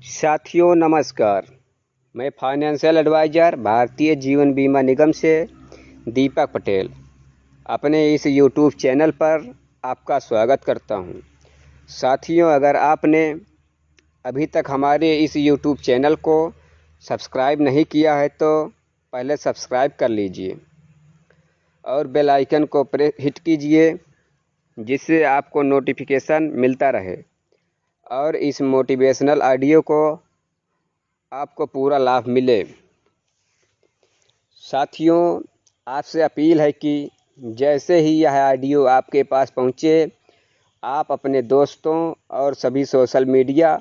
साथियों नमस्कार। मैं फाइनेंशियल एडवाइज़र भारतीय जीवन बीमा निगम से दीपक पटेल अपने इस यूट्यूब चैनल पर आपका स्वागत करता हूं। साथियों, अगर आपने अभी तक हमारे इस यूट्यूब चैनल को सब्सक्राइब नहीं किया है तो पहले सब्सक्राइब कर लीजिए और बेल आइकन को हिट कीजिए, जिससे आपको नोटिफिकेशन मिलता रहे और इस मोटिवेशनल ऑडियो को आपको पूरा लाभ मिले। साथियों, आपसे अपील है कि जैसे ही यह ऑडियो आपके पास पहुँचे, आप अपने दोस्तों और सभी सोशल मीडिया,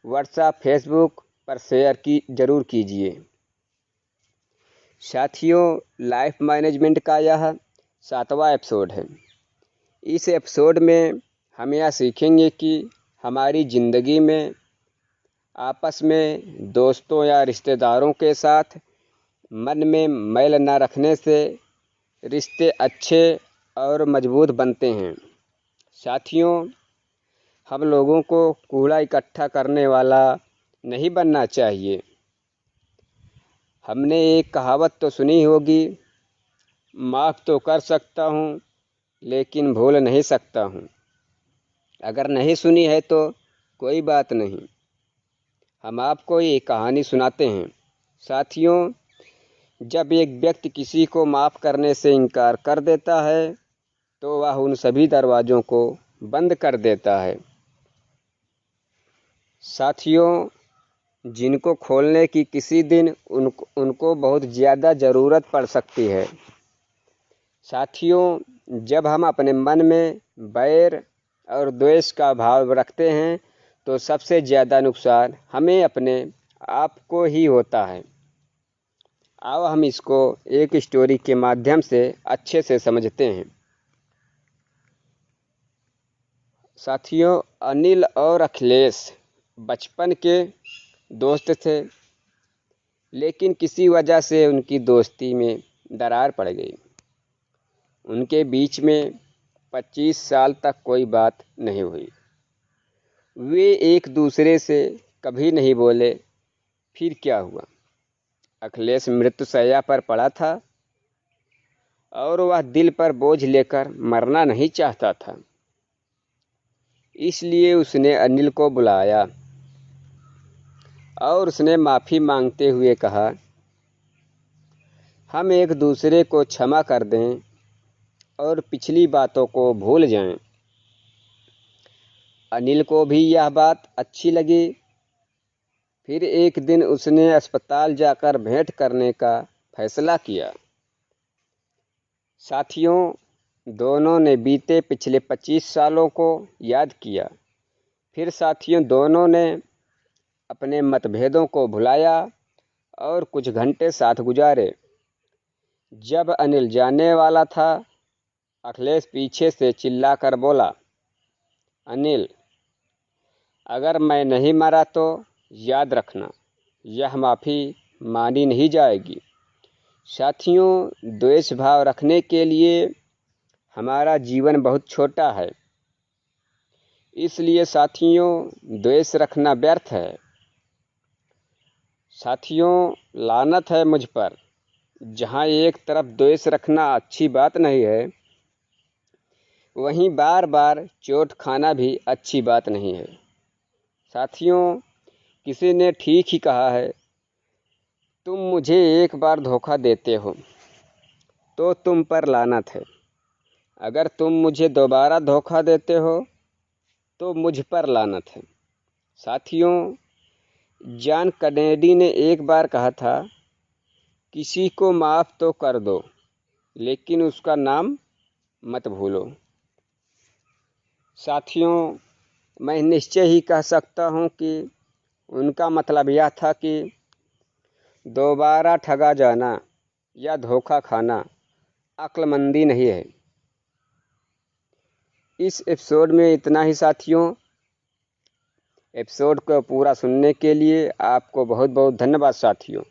व्हाट्सएप, फेसबुक पर शेयर ज़रूर कीजिए। साथियों, लाइफ मैनेजमेंट का यह 7वां एपिसोड है। इस एपिसोड में हम यह सीखेंगे कि हमारी ज़िंदगी में आपस में दोस्तों या रिश्तेदारों के साथ मन में मैल न रखने से रिश्ते अच्छे और मजबूत बनते हैं। साथियों, हम लोगों को कूड़ा इकट्ठा करने वाला नहीं बनना चाहिए। हमने एक कहावत तो सुनी होगी, माफ़ तो कर सकता हूँ लेकिन भूल नहीं सकता हूँ। अगर नहीं सुनी है तो कोई बात नहीं, हम आपको ये कहानी सुनाते हैं। साथियों, जब एक व्यक्ति किसी को माफ़ करने से इनकार कर देता है तो वह उन सभी दरवाज़ों को बंद कर देता है। साथियों, जिनको खोलने की किसी दिन उनको बहुत ज़्यादा ज़रूरत पड़ सकती है। साथियों, जब हम अपने मन में बैर और द्वेष का भाव रखते हैं तो सबसे ज़्यादा नुकसान हमें अपने आप को ही होता है। आओ हम इसको एक स्टोरी के माध्यम से अच्छे से समझते हैं। साथियों, अनिल और अखिलेश बचपन के दोस्त थे, लेकिन किसी वजह से उनकी दोस्ती में दरार पड़ गई। उनके बीच में 25 साल तक कोई बात नहीं हुई। वे एक दूसरे से कभी नहीं बोले। फिर क्या हुआ? अखिलेश मृत्युशैया पर पड़ा था और वह दिल पर बोझ लेकर मरना नहीं चाहता था। इसलिए उसने अनिल को बुलाया और उसने माफ़ी मांगते हुए कहा, हम एक दूसरे को क्षमा कर दें और पिछली बातों को भूल जाएं। अनिल को भी यह बात अच्छी लगी। फिर एक दिन उसने अस्पताल जाकर भेंट करने का फैसला किया। साथियों, दोनों ने बीते पिछले 25 सालों को याद किया। फिर साथियों, दोनों ने अपने मतभेदों को भुलाया और कुछ घंटे साथ गुजारे। जब अनिल जाने वाला था, अखिलेश पीछे से चिल्लाकर बोला, अनिल, अगर मैं नहीं मरा तो याद रखना, यह माफ़ी मानी नहीं जाएगी। साथियों, द्वेष भाव रखने के लिए हमारा जीवन बहुत छोटा है, इसलिए साथियों द्वेष रखना व्यर्थ है। साथियों, लानत है मुझ पर, जहाँ एक तरफ द्वेष रखना अच्छी बात नहीं है, वहीं बार बार चोट खाना भी अच्छी बात नहीं है। साथियों, किसी ने ठीक ही कहा है, तुम मुझे एक बार धोखा देते हो तो तुम पर लानत है। अगर तुम मुझे दोबारा धोखा देते हो तो मुझ पर लानत है। साथियों, जॉन कैनेडी ने एक बार कहा था, किसी को माफ़ तो कर दो लेकिन उसका नाम मत भूलो। साथियों, मैं निश्चय ही कह सकता हूँ कि उनका मतलब यह था कि दोबारा ठगा जाना या धोखा खाना अक्लमंदी नहीं है। इस एपिसोड में इतना ही साथियों। एपिसोड को पूरा सुनने के लिए आपको बहुत बहुत धन्यवाद साथियों।